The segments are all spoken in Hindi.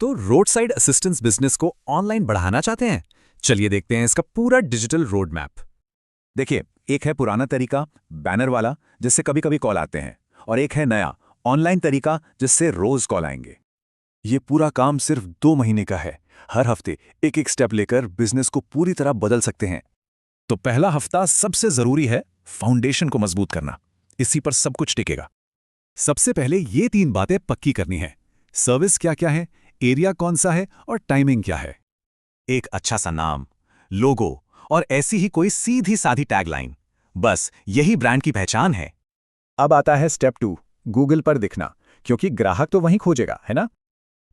तो रोड साइड असिस्टेंस बिजनेस को ऑनलाइन बढ़ाना चाहते हैं? चलिए देखते हैं इसका पूरा डिजिटल रोड मैप। देखिए, एक है पुराना तरीका बैनर वाला, जिससे कभी कभी कॉल आते हैं, और एक है नया ऑनलाइन तरीका जिससे रोज कॉल आएंगे। ये पूरा काम सिर्फ 2 महीने का है। हर हफ्ते एक एक स्टेप लेकर बिजनेस को पूरी तरह बदल सकते हैं। तो पहला हफ्ता सबसे जरूरी है फाउंडेशन को मजबूत करना। इसी पर सब कुछ टिकेगा। सबसे पहले ये 3 बातें पक्की करनी है। सर्विस क्या क्या है, एरिया कौन सा है और टाइमिंग क्या है। एक अच्छा सा नाम, लोगो और ऐसी ही कोई सीधी साधी टैगलाइन, बस यही ब्रांड की पहचान है। अब आता है स्टेप 2, गूगल पर दिखना, क्योंकि ग्राहक तो वहीं खोजेगा, है ना?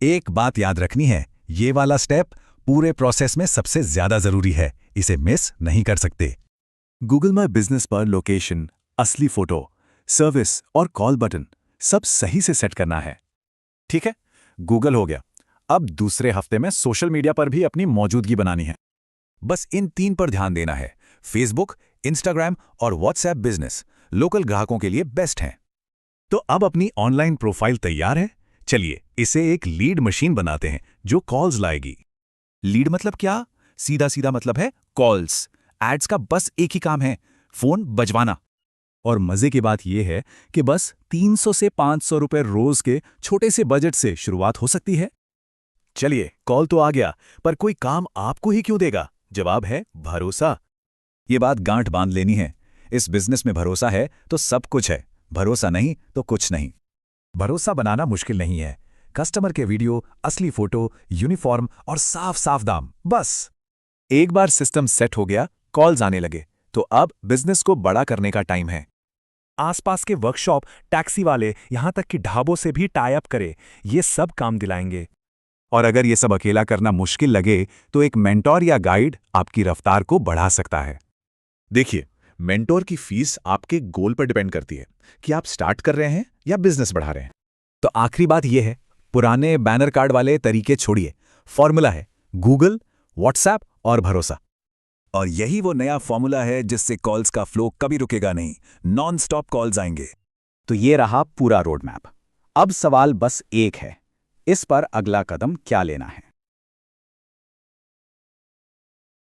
एक बात याद रखनी है, ये वाला स्टेप पूरे प्रोसेस में सबसे ज्यादा जरूरी है। इसे मिस नहीं कर सकते। गूगल माय बिजनेस पर लोकेशन, असली फोटो, सर्विस और कॉल बटन सब सही से सेट करना है। ठीक है, गूगल हो गया। अब दूसरे हफ्ते में सोशल मीडिया पर भी अपनी मौजूदगी बनानी है। बस इन 3 पर ध्यान देना है। फेसबुक, इंस्टाग्राम और व्हाट्सएप बिजनेस लोकल ग्राहकों के लिए बेस्ट हैं। तो अब अपनी ऑनलाइन प्रोफाइल तैयार है। चलिए इसे एक लीड मशीन बनाते हैं जो कॉल्स लाएगी। लीड मतलब क्या? सीधा सीधा मतलब है कॉल्स। एड्स का बस एक ही काम है, फोन बजवाना। और मजे की बात यह है कि बस 300 से 500 रुपए रोज के छोटे से बजट से शुरुआत हो सकती है। चलिए, कॉल तो आ गया, पर कोई काम आपको ही क्यों देगा? जवाब है भरोसा। ये बात गांठ बांध लेनी है। इस बिजनेस में भरोसा है तो सब कुछ है, भरोसा नहीं तो कुछ नहीं। भरोसा बनाना मुश्किल नहीं है। कस्टमर के वीडियो, असली फोटो, यूनिफॉर्म और साफ साफ दाम, बस। एक बार सिस्टम सेट हो गया, कॉल्स आने लगे, तो अब बिजनेस को बड़ा करने का टाइम है। आसपास के वर्कशॉप, टैक्सी वाले, यहां तक कि ढाबों से भी टाई अप करे, ये सब काम दिलाएंगे। और अगर ये सब अकेला करना मुश्किल लगे तो एक मेंटोर या गाइड आपकी रफ्तार को बढ़ा सकता है। देखिए, मेंटोर की फीस आपके गोल पर डिपेंड करती है कि आप स्टार्ट कर रहे हैं या बिजनेस बढ़ा रहे हैं। तो आखिरी बात यह है, पुराने बैनर कार्ड वाले तरीके छोड़िए। फॉर्मूला है गूगल, व्हाट्सएप और भरोसा। और यही वो नया फॉर्मूला है जिससे कॉल्स का फ्लो कभी रुकेगा नहीं, नॉन स्टॉप कॉल्स आएंगे। तो ये रहा पूरा रोड मैप। अब सवाल बस एक है, इस पर अगला कदम क्या लेना है?